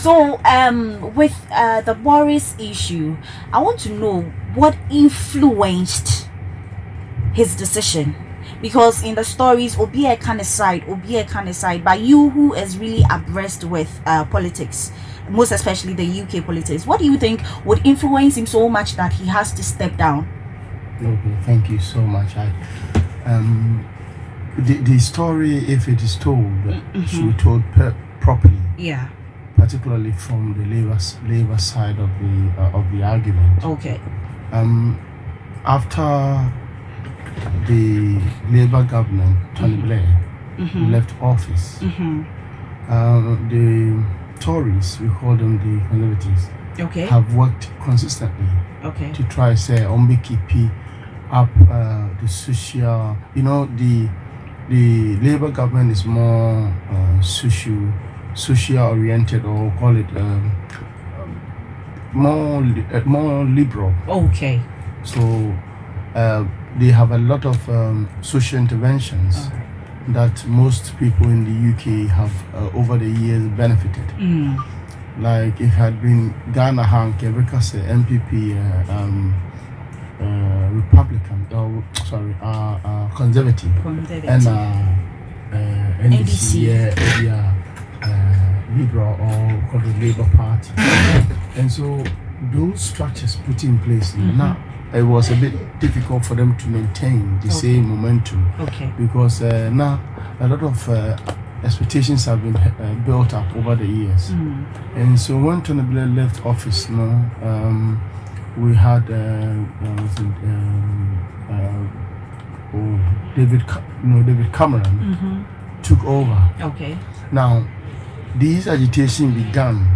So, with the Boris issue, I want to know what influenced his decision. Because in the stories, Obie kind of side, but you who is really abreast with politics, most especially the UK politics, what do you think would influence him so much that he has to step down? Okay, thank you so much. The story, if it is told, should be told properly. Yeah. Particularly from the Labour side of the argument. Okay. After the Labour government, Tony Blair, left office, the Tories, we call them the Conservatives, have worked consistently to try say keep up the social. You know, the Labour government is more social oriented, or call it more liberal. Okay. So they have a lot of social interventions that most people in the UK have over the years benefited. Like if it had been Ghana Hank, because MPP, Republican, Conservative, and NDC, Liberal, or called the Labour Party. And so those structures put in place now, it was a bit difficult for them to maintain the same momentum. Because now a lot of expectations have been built up over the years. And so when Tony Blair left office, we had David Cameron took over. Now these agitation began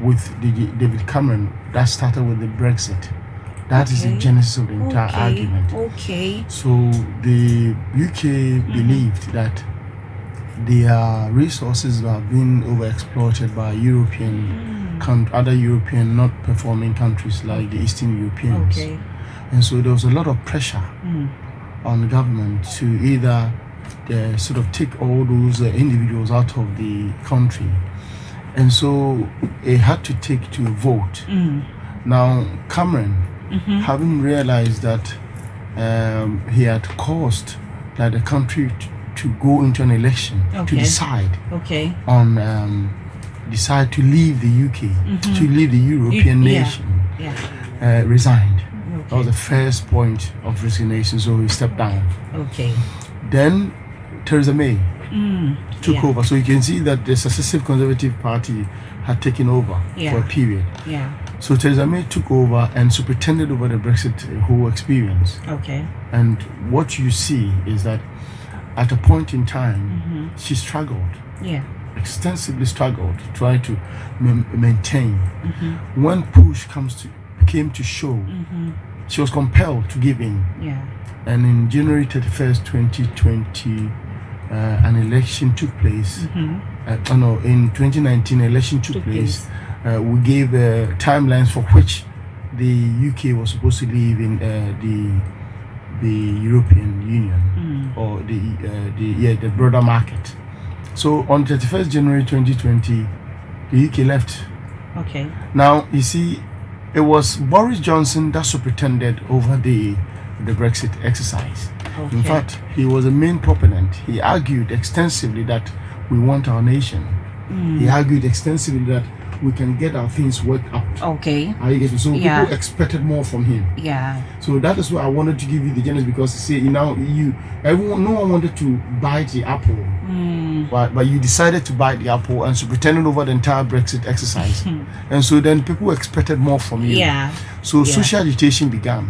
with David Cameron. That started with the Brexit. That is the genesis of the entire argument. So the UK believed that their resources have been overexploited by other European not performing countries like the Eastern Europeans. And so there was a lot of pressure on the government to either sort of take all those individuals out of the country. And so it had to take to a vote. Now Cameron, having realized that he had caused the country to go into an election to decide decide to leave the UK, to leave the European nation, resigned. That was the first point of resignation, so he stepped down. Then Theresa May took over. So you can see that the successive Conservative Party had taken over for a period. So Theresa May took over and superintended over the Brexit whole experience. And what you see is that at a point in time, she struggled. Extensively struggled to try to maintain. When push came to shove, she was compelled to give in. And in January 31st, 2020, an election took place. In 2019, an election took place. We gave timelines for which the UK was supposed to leave in the European Union or the broader market. So on 31st January 2020, the UK left. Now you see, it was Boris Johnson that superintended over the Brexit exercise. In fact, he was a main proponent. He argued extensively that we want our nation. He argued extensively that we can get our things worked out. So people expected more from him. So that is why I wanted to give you the genesis, because no one wanted to bite the apple, but you decided to bite the apple and so pretended over the entire Brexit exercise. And so then people expected more from you. So social agitation began.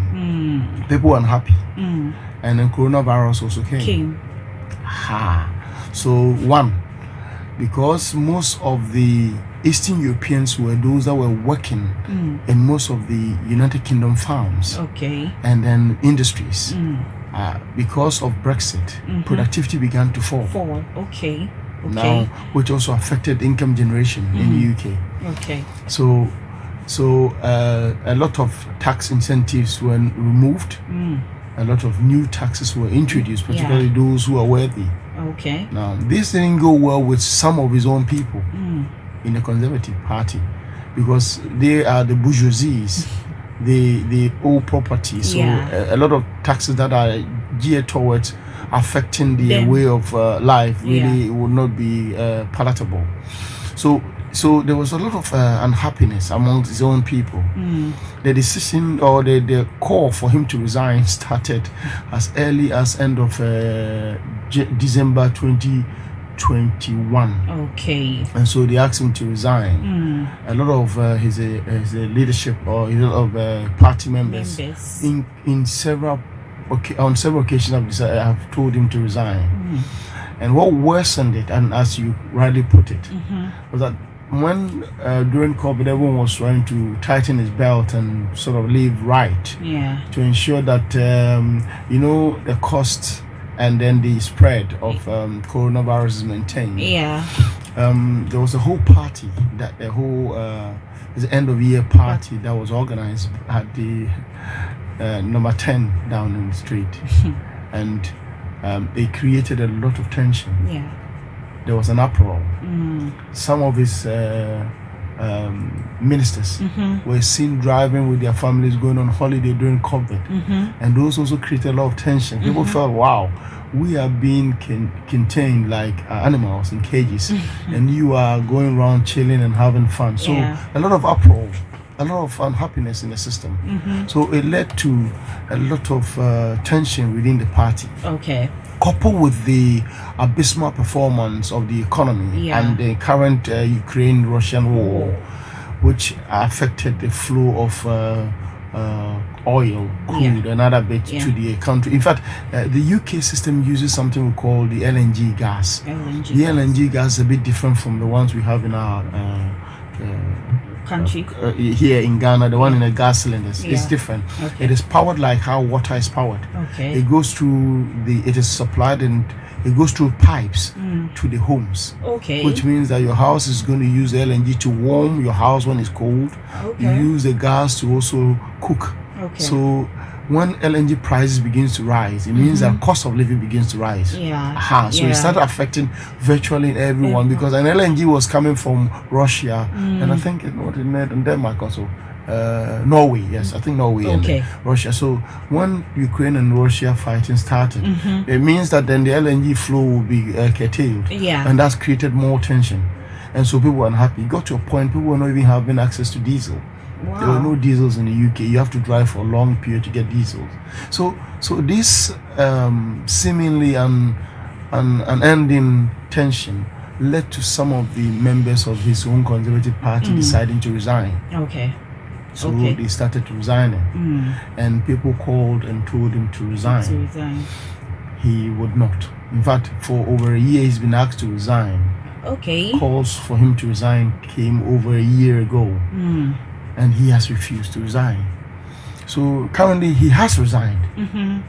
People were unhappy. And then coronavirus also came. So because most of the Eastern Europeans were those that were working in most of the United Kingdom farms and then industries. Because of Brexit, productivity began to fall. Now, which also affected income generation in the UK. So a lot of tax incentives were removed. A lot of new taxes were introduced, particularly those who are wealthy. Now, this didn't go well with some of his own people. in the Conservative Party because they are the bourgeoisies. They owe property, so a lot of taxes that are geared towards affecting their way of life really would not be palatable. So there was a lot of unhappiness amongst his own people. The decision or the call for him to resign started as early as end of December 2021. Okay. And so they asked him to resign. A lot of his leadership or a lot of party members. on several occasions have told him to resign. And what worsened it, and as you rightly put it, was that when during COVID everyone was trying to tighten his belt and sort of live right to ensure that the cost and then the spread of coronavirus is maintained. There was a whole party, that the whole the end of year party that was organized at the number 10 down in the street, and they created a lot of tension. There was an uproar. Some of his ministers were seen driving with their families going on holiday during COVID, and those also created a lot of tension. People felt, wow, we are being contained like animals in cages, and you are going around chilling and having fun. So a lot of uproar, a lot of unhappiness in the system. So it led to a lot of tension within the party. Coupled with the abysmal performance of the economy and the current Ukraine-Russian war, which affected the flow of oil, crude, and other bit to the country. In fact, the UK system uses something we call the LNG gas. The LNG gas is a bit different from the ones we have in our country here in Ghana. The one in the gas cylinders is different. It is powered like how water is powered. It goes through it is supplied and it goes through pipes to the homes. Which means that your house is going to use LNG to warm your house when it's cold. You use the gas to also cook. So when LNG prices begins to rise, it means that cost of living begins to rise. So it started affecting virtually everyone because an LNG was coming from Russia and I think in Denmark also. Norway, yes, I think Norway and Russia. So when Ukraine and Russia fighting started, it means that then the LNG flow will be curtailed, and that's created more tension, and so people were unhappy. It got to a point people were not even having access to diesel. There were no diesels in the UK. You have to drive for a long period to get diesels. So this seemingly unending tension led to some of the members of his own Conservative Party deciding to resign. So they started resigning, and people called and told him to resign. He would not. In fact, for over a year, he's been asked to resign. Calls for him to resign came over a year ago, and he has refused to resign. So currently, he has resigned.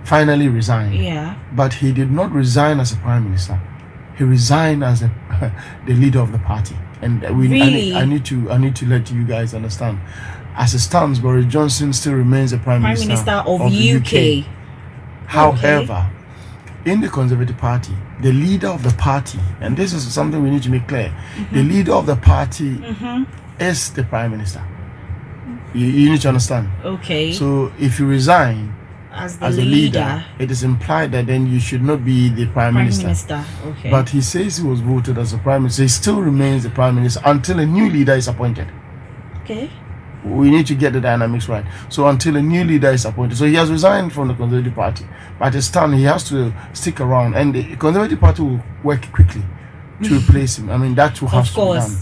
Finally resigned. But he did not resign as a prime minister. He resigned as the leader of the party. And I need to let you guys understand. As it stands, Boris Johnson still remains the Prime Minister of the UK. However, in the Conservative Party, the leader of the party, and this is something we need to make clear, the leader of the party is the Prime Minister. You need to understand. So if you resign as a leader, it is implied that then you should not be the Prime Minister. But he says he was voted as a Prime Minister. He still remains the Prime Minister until a new leader is appointed. We need to get the dynamics right. So until a new leader is appointed. So he has resigned from the Conservative Party. But at this time, he has to stick around. And the Conservative Party will work quickly to replace him. I mean, that will have to be done.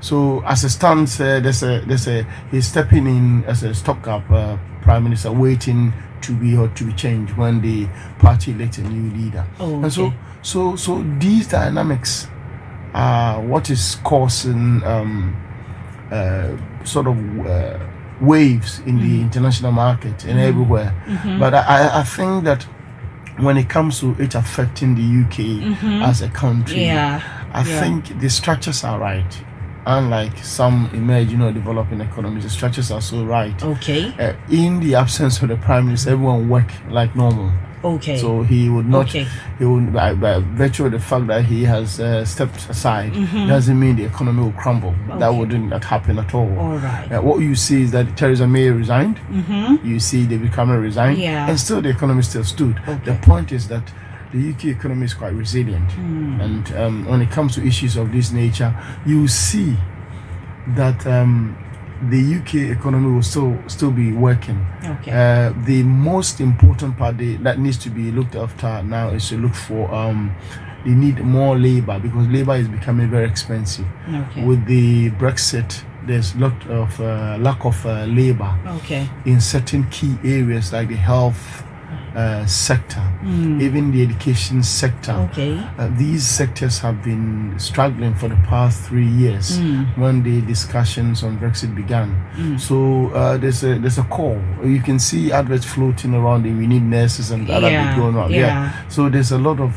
So as it stands, he's stepping in as a stopgap Prime Minister, waiting to be changed when the party elects a new leader. And so these dynamics are what is causing sort of waves in the international market and everywhere. But I think that when it comes to it affecting the UK as a country, I think the structures are right. Unlike some emerging or developing economies, the structures are so right. In the absence of the Prime Minister, everyone work like normal. Okay. So he would not. He would, by virtue of the fact that he has stepped aside, doesn't mean the economy will crumble. That wouldn't happen at all. All right. What you see is that Theresa May resigned. You see David Cameron resigned, and still the economy still stood. The point is that the UK economy is quite resilient, and when it comes to issues of this nature, you see that the UK economy will still be working. The most important part that needs to be looked after now is to look for they need more labor, because labor is becoming very expensive. With the Brexit, there's a lot of lack of labor in certain key areas like the health sector, even the education sector. These sectors have been struggling for the past 3 years when the discussions on Brexit began. So there's a call. You can see adverts floating around. We need nurses and other bit going on. So there's a lot of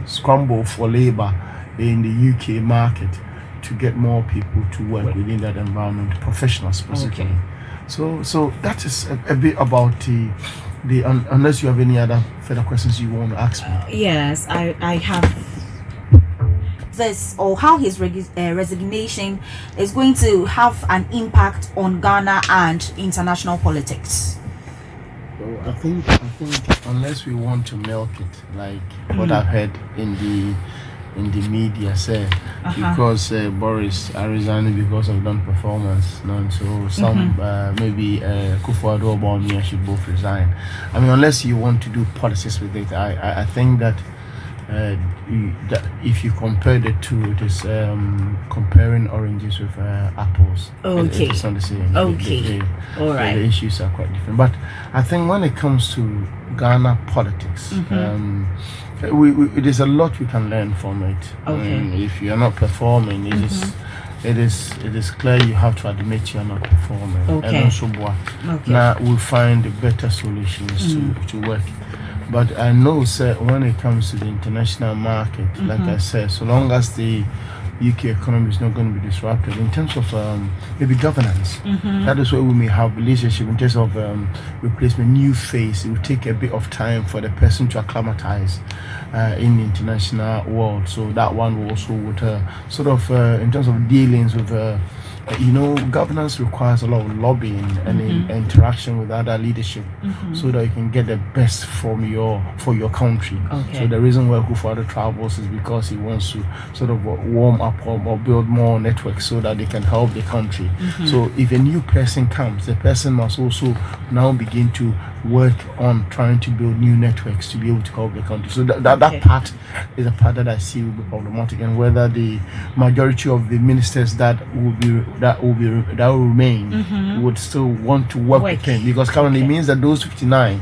scramble for labor in the UK market to get more people to work within that environment, professionals specifically. So that is a bit about the unless you have any other further questions you want to ask me. Yes, I have this, or how his resignation is going to have an impact on Ghana and international politics. So I think unless we want to milk it, like what I've heard in the media say, because Boris are resigning because of non-performance, so some maybe Koforidua should both resign. I mean, unless you want to do politics with it, I think that if you compare the two, it is comparing oranges with apples. It's not the same. All right. The issues are quite different. But I think when it comes to Ghana politics, there's a lot we can learn from it. If you are not performing, it is clear you have to admit you are not performing. And also, now we'll find better solutions to work. But I know, sir, when it comes to the international market, like I said, so long as the UK economy is not going to be disrupted in terms of maybe governance, that is where we may have relationship in terms of replacement, new face. It will take a bit of time for the person to acclimatize in the international world. So that one will also would sort of in terms of dealings with governance requires a lot of lobbying and interaction with other leadership, so that you can get the best for your country. So the reason why Koforidua travels is because he wants to sort of warm up or build more networks so that they can help the country. So if a new person comes, the person must also now begin to work on trying to build new networks to be able to help the country. So that part is a part that I see will be problematic, and whether the majority of the ministers that will remain would still want to work with him, because currently it means that those 59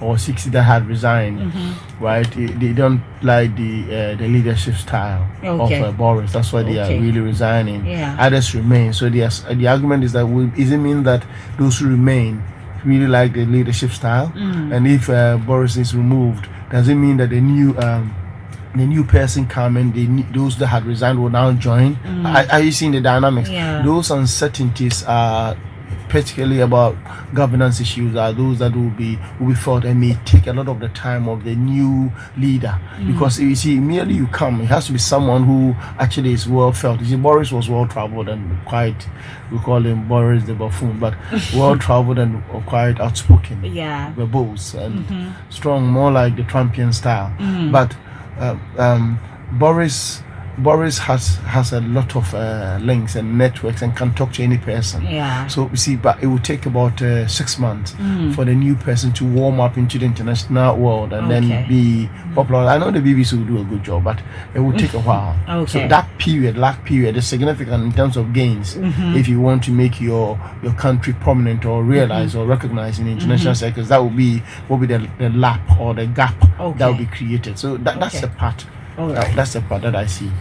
or 60 that had resigned, right? They don't like the leadership style of Boris. That's why they are really resigning. Others remain. So the argument is that does it mean that those who remain really like the leadership style? And if Boris is removed, does it mean that the new person coming, those that had resigned will now join? Are you seeing the dynamics? Those uncertainties are particularly about governance issues, are those that will be fought and may take a lot of the time of the new leader, because you see, immediately you come, it has to be someone who actually is well felt. You see, Boris was well traveled and quite, we call him Boris the buffoon, but well traveled and quite outspoken, verbose and strong, more like the Trumpian style. But Boris has a lot of links and networks and can talk to any person. So you see, but it will take about 6 months for the new person to warm up into the international world and then be popular. I know the BBC will do a good job, but it will take a while. So that lag period is significant in terms of gains if you want to make your country prominent or realized or recognized in international circles. That will be the lap or the gap that will be created. So that's the part. That's the part that I see.